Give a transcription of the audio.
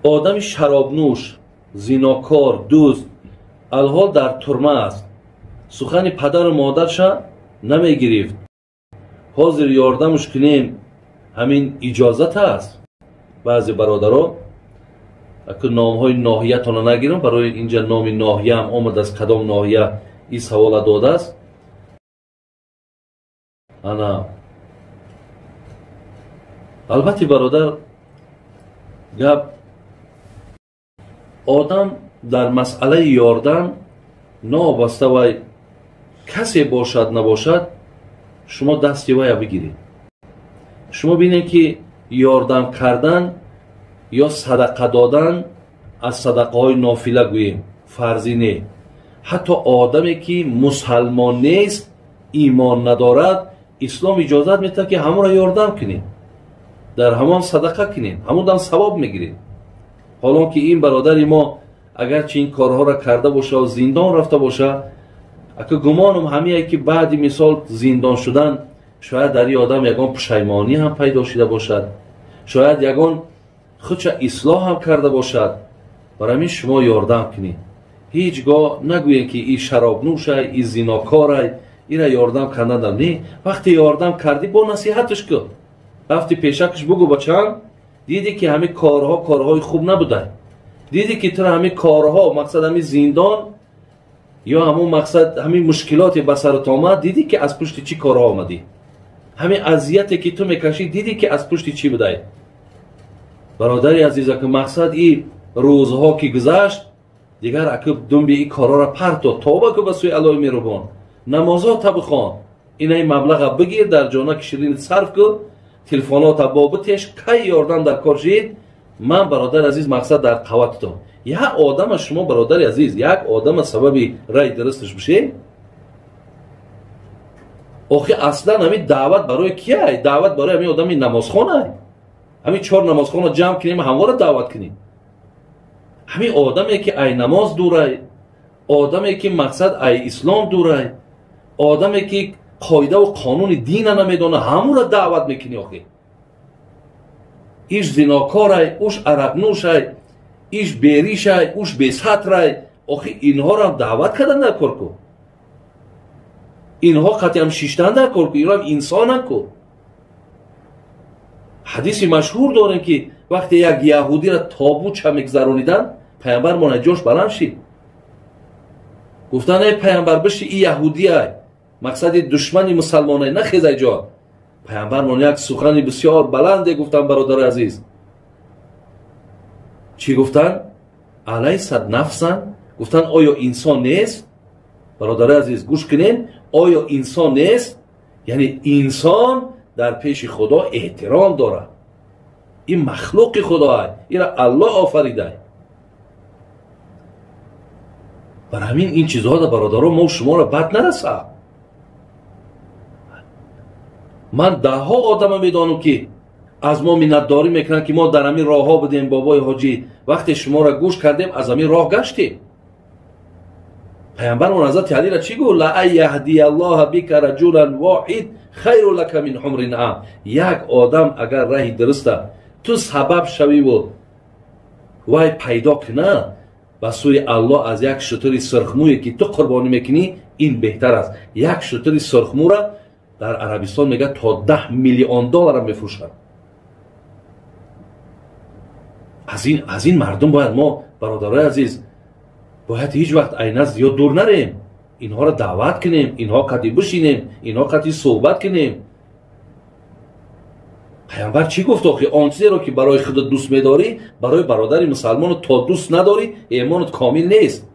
آدم شرابنوش، زیناکار، دزد الحال در ترمه است. سخن پدر و مادرش نمی گرفت. حاضر یاردمش کنیم همین اجازت است. بعضی برادرها اگر نام های ناحیه تان نگیرم، برای اینجا نام ناحیه هم آمد از کدام ناحیه این سوال داده است. انا البته برادر گپ آدم در مسئله یاردن نابسته وی کسی باشد نباشد شما دستی وی بگیرید. شما بینید که یاردن کردن یا صدقه دادن از صدقه های نافله گوییم فرضی نه. حتی آدمی که مسلمان نیست، ایمان ندارد، اسلام اجازت میده که همون را یاردن کنید، در همان صدقه کنید، همون دم ثواب میگیرید. حالا که این برادر ما اگرچه این کارها را کرده باشه و زندان رفته باشه، اگه گمانم همه که بعد مثال زندان شدن شاید در این آدم یگان پشیمانی هم پیدا شده باشد، شاید یگان خودش اصلاح هم کرده باشد. برای همین شما یاردن کنید. هیچگاه نگویید که این شراب نوشه، این زیناکاره، این را یاردن کردن. نه، وقتی یاردن کردی با نصیحتش کن. رفتی پیشکش بگو بچم دیدی که همه کارها کارهای خوب نبوده، دیدی که تو همه کارها مقصد همین زندان یا همون مقصد همین مشکلات به سرت آمد، دیدی که از پشت چی کارها آمدی، همین اذیتی که تو میکشی دیدی که از پشت چی بوده. برادری عزیز که مقصد این روزها که گذشت دیگر اکب دنبی این کارها را پرت توبه که به سوی الهی مهربان نمازها تا بخوان، این مبلغ بگیر در جانه که شیرین صرف کن، تلفنات بابتش کی یاردن در کار شید. من برادر عزیز مقصد در قوت تو یک آدم شما برادر عزیز یک آدم سببی رای درستش بشه. آخه اصلا همین دعوت برای کیه؟ دعوت برای همین آدم نمازخانه، همین 4 نمازخانه جمع کنیم همواره دعوت کنیم. همین آدمی که ای نماز دوره، آدمی که مقصد ای اسلام دوره، آدمی که قاعده و قانون دین نمیدونه همون را دعوت میکنی. آخه ایش زناکاره، اوش عرق نوشه، ایش بیریشه، اوش بیسطره. آخه اینها را دعوت کردن در کار کن، اینها قطعی هم شیشتن در کار کن، اینها هم انسان کن. حدیثی مشهور داریم که وقتی یک یهودی را تابوت چه میگذرونیدن پیامبر مانه جوش بلند شید، گفتن ای پیامبر بشی این یهودی های مقصد دشمنی مسلمانه نخیزه جا. پیامبر مانه یک سخن بسیار بلنده گفتن برادر عزیز. چی گفتن؟ الیست نفسن؟ گفتن آیا انسان نیست؟ برادر عزیز گوش کنین، آیا انسان نیست؟ یعنی انسان در پیش خدا احترام داره، این مخلوق خدا است، این را الله آفریده. برای همین این چیزها در برادران ما و شما را بد نرسه. من ده ها آدم میدانم که از ما منتداری میکنن که ما در همین راه ها بدیم بابای حاجی وقتی شما را گوش کردیم از همین راه گشتیم. پیامبر من حضرت علی را چی گفت؟ لا یهدی الله بک رجلا واحد خیر لک من حمر النعم. یک آدم اگر راه درسته تو سبب شوی و وای پیدا کنه به سوی الله از یک شتر سرخمویی که تو قربانی میکنی این بهتر است. یک شتر سرخمو را در عربستان میگه تا 10 میلیون دلار میفروشن. از این مردم باید ما برادرای عزیز باید هیچ وقت عینه زیاد دور نریم، اینها را دعوت کنیم، اینها قطعی بشینیم، اینها قطعی صحبت کنیم. پیامبر چی گفت؟ آخه آن چیزی را که برای خودت دوست میداری برای برادری مسلمان تا دوست نداری ایمانت کامل نیست.